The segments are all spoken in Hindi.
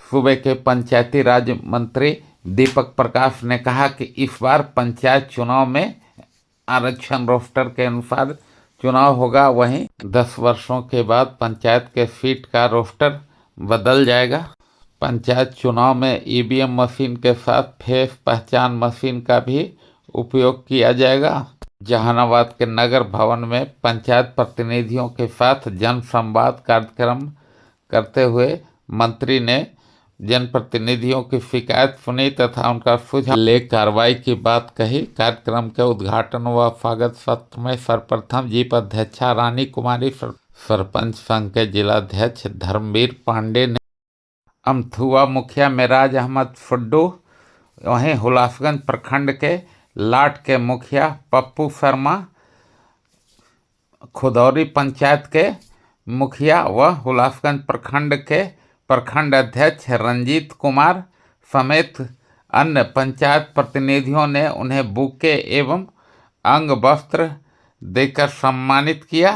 सूबे के पंचायती राज मंत्री दीपक प्रकाश ने कहा कि इस बार पंचायत चुनाव में आरक्षण रोस्टर के अनुसार चुनाव होगा। वहीं 10 वर्षों के बाद पंचायत के सीट का रोस्टर बदल जाएगा। पंचायत चुनाव में ईवीएम मशीन के साथ फेस पहचान मशीन का भी उपयोग किया जाएगा। जहानाबाद के नगर भवन में पंचायत प्रतिनिधियों के साथ जन संवाद कार्यक्रम करते हुए मंत्री ने जनप्रतिनिधियों की शिकायत सुनी तथा उनका सुझाव ले कार्रवाई की बात कही। कार्यक्रम के उद्घाटन व स्वागत सत्र में सर्वप्रथम जीप अध्यक्षा रानी कुमारी, सरपंच संघ के जिलाध्यक्ष धर्मवीर पांडे ने, अमथुआ मुखिया मेराज अहमद फुड्डू, वहीं हुलासगंज प्रखंड के लाट के मुखिया पप्पू शर्मा, खुदौरी पंचायत के मुखिया व हुलासगंज प्रखंड के प्रखंड अध्यक्ष रंजीत कुमार समेत अन्य पंचायत प्रतिनिधियों ने उन्हें बुके एवं अंग वस्त्र देकर सम्मानित किया।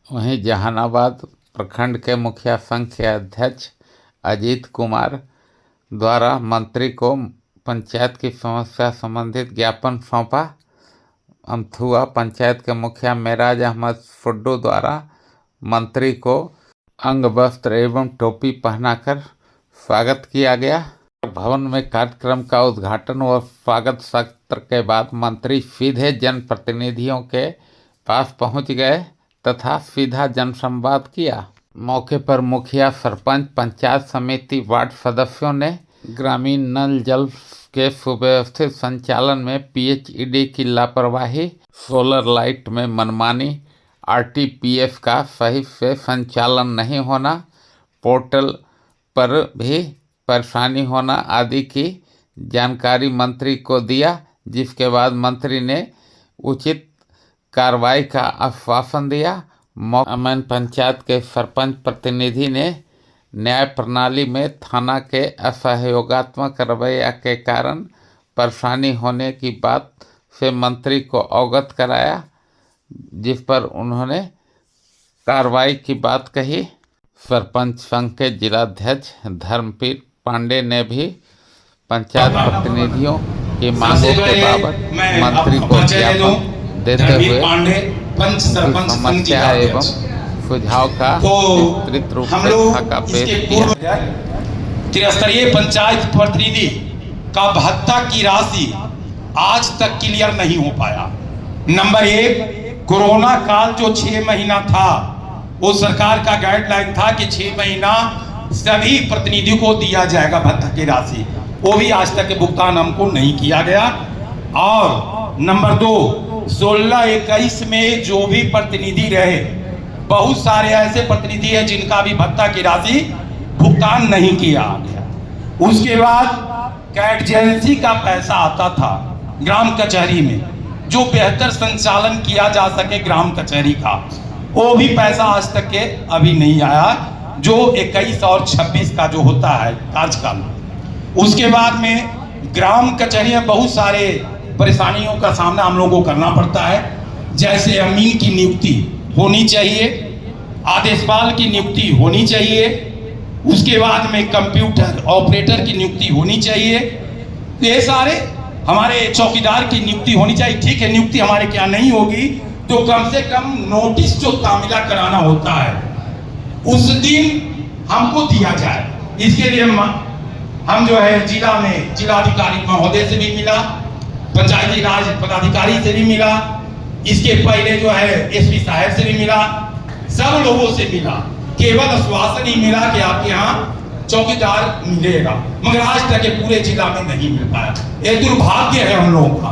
वहीं जहानाबाद प्रखंड के मुखिया संघ के अध्यक्ष अजीत कुमार द्वारा मंत्री को पंचायत की समस्या संबंधित ज्ञापन सौंपा। अमथुआ पंचायत के मुखिया मेराज अहमद फुड्डू द्वारा मंत्री को अंग वस्त्र एवं टोपी पहनाकर स्वागत किया गया। भवन में कार्यक्रम का उद्घाटन व स्वागत सत्र के बाद मंत्री सीधे जनप्रतिनिधियों के पास पहुंच गए तथा सीधा जनसंवाद किया। मौके पर मुखिया, सरपंच, पंचायत समिति, वार्ड सदस्यों ने ग्रामीण नल जल के सुव्यवस्थित संचालन में पीएचईडी की लापरवाही, सोलर लाइट में मनमानी, आरटीपीएफ का सही से संचालन नहीं होना, पोर्टल पर भी परेशानी होना आदि की जानकारी मंत्री को दिया, जिसके बाद मंत्री ने उचित कार्रवाई का आश्वासन दिया। अमन पंचायत के सरपंच प्रतिनिधि ने न्याय प्रणाली में थाना के असहयोगात्मक रवैया के कारण परेशानी होने की बात से मंत्री को अवगत कराया, जिस पर उन्होंने कार्रवाई की बात कही। सरपंच संघ के जिलाध्यक्ष धर्मवीर पांडे ने भी पंचायत प्रतिनिधियों की मांगों के बाबत मंत्री को ज्ञापन देते हुए समस्या एवं सुझाव का विस्तृत रूप से खाका पेश किया। त्रिस्तरीय पंचायत प्रतिनिधि का भत्ता की राशि आज तक क्लियर नहीं हो पाया। नंबर 1, कोरोना काल जो 6 महीना था, वो सरकार का गाइडलाइन था कि 6 महीना सभी प्रतिनिधियों को दिया जाएगा भत्ता की राशि, वो भी आज तक भुगतान हमको नहीं किया गया। और नंबर 2, 16-21 में जो भी प्रतिनिधि रहे, बहुत सारे ऐसे प्रतिनिधि हैं जिनका भी भत्ता की राशि भुगतान नहीं किया गया। उसके बाद कैटजेंसी का पैसा आता था ग्राम कचहरी में, जो बेहतर संचालन किया जा सके ग्राम कचहरी का, वो भी पैसा आज तक के अभी नहीं आया, जो 21 और 26 का जो होता है कार्यकाल। उसके बाद में ग्राम कचहरी में बहुत सारे परेशानियों का सामना हम लोगों को करना पड़ता है, जैसे अमीन की नियुक्ति होनी चाहिए, आदेशपाल की नियुक्ति होनी चाहिए, उसके बाद में कंप्यूटर ऑपरेटर की नियुक्ति होनी चाहिए, ये सारे हमारे चौकीदार की नियुक्ति होनी चाहिए। ठीक है, नियुक्ति हमारे क्या नहीं होगी तो कम से कम नोटिस जो तामीला कराना होता है उस दिन हमको दिया जाए। इसके लिए हम जो है जिला में जिलाधिकारी महोदय से भी मिला, पंचायती राज पदाधिकारी से भी मिला, इसके पहले जो है एसपी साहब से भी मिला, सब लोगों से मिला, केवल आश्वासन ही मिला कि आपके यहाँ चौकीदार मिलेगा, मगर आज तक के पूरे जिला में नहीं मिल पाया। ये दुर्भाग्य है हम लोगों का।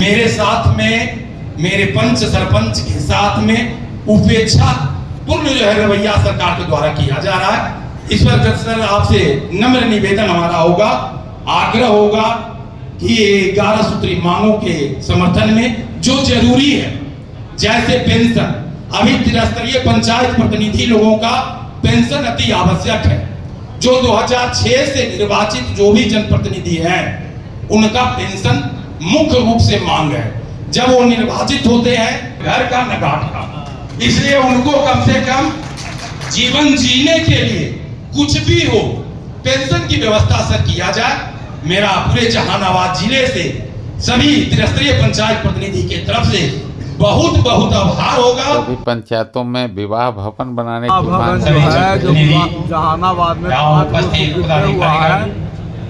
मेरे साथ में, मेरे पंच सरपंच के साथ में उपेक्षा पूर्ण जो है रवैया सरकार के द्वारा किया जा रहा है। इस पर सर आपसे नम्र निवेदन हमारा होगा, आग्रह होगा कि 11 सूत्री मांगों के समर्थन में जो जरूरी है, जैसे पेंशन, अभी त्रिस्तरीय पंचायत प्रतिनिधि लोगों का पेंशन अति आवश्यक है। जो 2006 से निर्वाचित जो भी जनप्रतिनिधि हैं, उनका पेंशन मुख्य रूप से मांग है। जब वो निर्वाचित होते हैं घर का न घाट का, इसलिए उनको कम से कम जीवन जीने के लिए कुछ भी हो पेंशन की की व्यवस्था सर किया जाए। मेरा पूरे जहानाबाद जिले से सभी त्रिस्तरीय पंचायत प्रतिनिधि के तरफ से बहुत बहुत आभार होगा। सभी पंचायतों में विवाह भवन बनाने की भवन मांग जो की है जो प्रतिनिधि जहानाबाद में यहाँ 5 वर्ष उपस्थित हुआ है,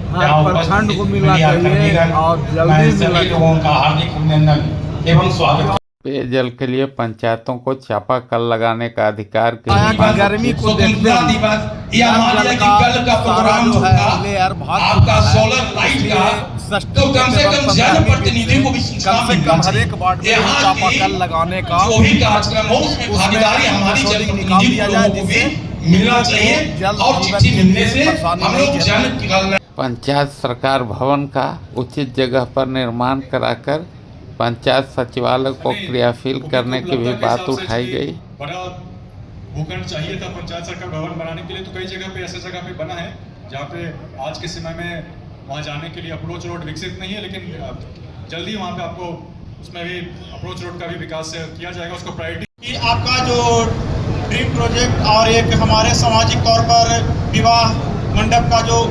हर यहाँ प्रखंड को उपस्थित मिलना मीडिया चाहिए कर्मीगण, और मैं जल्दी सभी मिलना लोगों का हार्दिक अभिनंदन एवं स्वागत। पेयजल के लिए पंचायतों को चापाकल लगाने का अधिकार के आया लिए कि गर्मी को देखते स्वतंत्रता हुए दिवस या मान लिया कि कल का प्रोग्राम जो जो है था लेयर भाग आपका चुका है। सोलर लाइट इसलिए का, षष्ठी तो कम से के कम वक्त जनप्रतिनिधि को भी कम सूचना से मिलना कम हर चाहिए। एक वार्ड में यहाँ चापाकल की लगाने का जो भी कार्यक्रम हो उसमें भागीदारी हमारी निकाल जनप्रतिनिधि दिया जाए, लोगों को भी जिससे मिलना चाहिए जल और जीवन चिट्ठी के मिलने लिए से परेशानी हम नहीं लोग झेलना। जन पंचायत सरकार भवन का उचित जगह पर निर्माण कराकर पंचायत सचिवालय को क्रियाशील करने की भी बात उठाई गई। बड़ा भूखंड चाहिए था पंचायत सरकार भवन बनाने के लिए, तो कई जगह पे ऐसे जगह पे बना है जहाँ पे आज के समय में वहाँ जाने के लिए अप्रोच रोड विकसित नहीं है, लेकिन जल्दी वहाँ पे आपको उसमें भी अप्रोच रोड का भी विकास किया जाएगा, उसको प्रायोरिटी। कि आपका जो ड्रीम प्रोजेक्ट और एक हमारे सामाजिक तौर पर विवाह मंडप का जो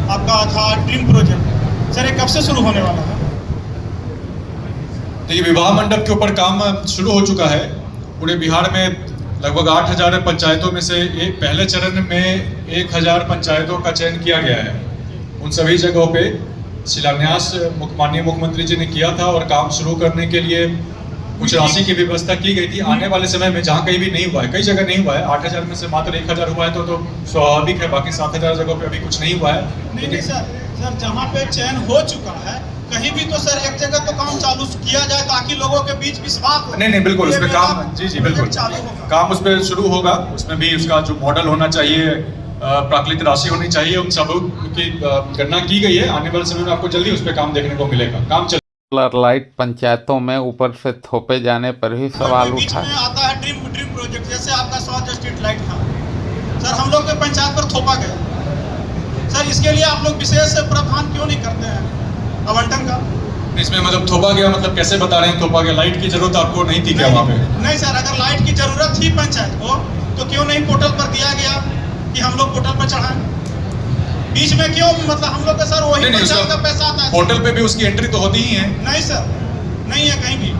आपका था ड्रीम प्रोजेक्ट, सर ये कब से शुरू होने वाला है? देखिए, विवाह मंडप के ऊपर काम शुरू हो चुका है। पूरे बिहार में लगभग 8,000 पंचायतों में से पहले चरण में 1,000 पंचायतों का चयन किया गया है। उन सभी जगहों पे शिलान्यास माननीय मुख्यमंत्री जी ने किया था और काम शुरू करने के लिए कुछ राशि की व्यवस्था की गई थी। आने वाले समय में जहाँ कहीं भी नहीं हुआ है, कई जगह नहीं हुआ है, 8,000 में से मात्र 1,000 हुआ है तो स्वाभाविक है, बाकी 7,000 जगहों पे अभी कुछ नहीं हुआ है। नहीं सर जहाँ पे चयन हो चुका है कहीं भी तो सर एक जगह तो काम चालू किया जाए ताकि लोगों के बीच विश्वास हो। नहीं बिल्कुल, ये उसमें मेरा काम जी बिल्कुल चालू होगा। काम उस पर शुरू होगा। उसमें भी उसका जो मॉडल होना चाहिए, प्राकृतिक राशि होनी चाहिए, उन सब की गणना की गई है। आने वाले समय में आपको जल्दी उस पर काम देखने को मिलेगा। काम चल सोलर लाइट पंचायतों में ऊपर से थोपे जाने पर भी सवाल बीच उठा। में आता है ड्रीम प्रोजेक्ट, जैसे आपका स्वाद स्ट्रीट लाइट था सर, हम लोग के पंचायत पर थोपा गया सर, इसके लिए आप लोग विशेष प्रावधान क्यों नहीं करते हैं आवंटन का? इसमें मतलब थोपा गया, मतलब कैसे बता रहे हैं थोपा गया? लाइट की जरूरत आपको नहीं थी क्या वहाँ पे? नहीं सर, अगर लाइट की जरूरत थी पंचायत को तो क्यों नहीं पोर्टल पर दिया गया कि हम लोग पोर्टल पर चढ़ाएं? बीच में क्यों, मतलब हम लोग का सर वही पंचायत का पैसा आता है। पोर्टल पे भी उसकी एंट्री तो होती ही है। नहीं सर, नहीं है कहीं भी।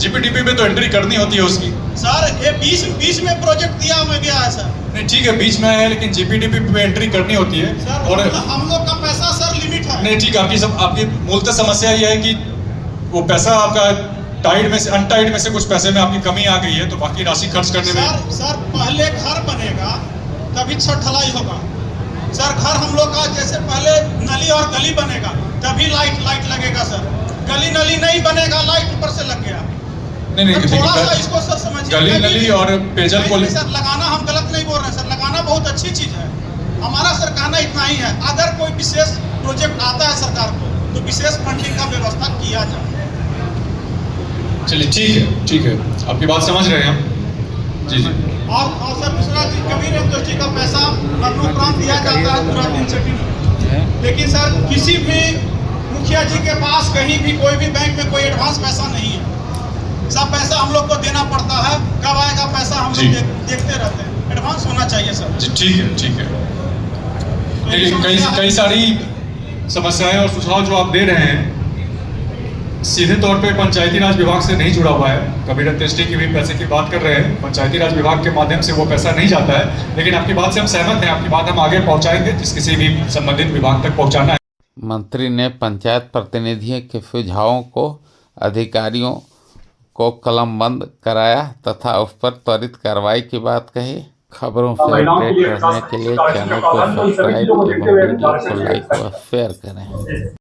जीपीडीपी में तो एंट्री करनी होती है उसकी। सर ये बीच में प्रोजेक्ट दिया में गया है सर। नहीं ठीक है, बीच में है, लेकिन जीपीडीपी में एंट्री करनी होती है। सर और हम लोग का पैसा सर लिमिट है। नहीं ठीक है, आपकी मूलतः समस्या ये है कि वो पैसा आपका टाइड में से अनटाइड में से कुछ पैसे में आपकी कमी आ गई है, तो बाकी राशि खर्च करने में। सर पहले घर बनेगा तभी छत ढलाई होगा सर। घर हम लोग का जैसे पहले नली और गली बनेगा तभी लाइट लगेगा सर। गली नली नहीं बनेगा, लाइट ऊपर से लग गया। नहीं थोड़ा सा इसको सर समझिए। गली नली और पेयजल को सर लगाना हम गलत नहीं बोल रहे हैं सर, लगाना बहुत अच्छी चीज है। हमारा सर कहना इतना ही है, अगर कोई विशेष प्रोजेक्ट आता है सरकार को तो विशेष फंडिंग का व्यवस्था किया जाए। चलिए ठीक है, आपकी बात समझ रहे हैं हम। जी और सर दूसरा चीज, कबीर जोशी का पैसा मरणोपरांत दिया जाता है पूरा दिन सेटिंग, लेकिन सर किसी भी मुखिया जी के पास कहीं भी कोई भी बैंक में कोई एडवांस पैसा नहीं है। सब पैसा हम लोग को देना पड़ता है, कब आएगा पैसा हम लोग देखते रहते हैं। एडवांस होना चाहिए सर। जी ठीक है। देखिए कई सारी समस्याएं और सुझाव जो आप दे रहे हैं सीधे तौर पे पंचायती राज विभाग से नहीं जुड़ा हुआ है। कबीर अंत्येष्टि की भी पैसे की बात कर रहे हैं, पंचायती राज विभाग के माध्यम से वो पैसा नहीं जाता है। लेकिन आपकी बात से हम सहमत हैं, आपकी बात हम आगे पहुंचाएंगे, जिस किसी भी संबंधित विभाग तक पहुंचाना है। मंत्री ने पंचायत प्रतिनिधियों के सुझावों को अधिकारियों को कलमबंद कराया तथा उस पर त्वरित कार्रवाई की बात कही। खबरों से अपडेट रहने के लिए चैनल को सब्सक्राइब एवं वीडियो को लाइक व शेयर करें।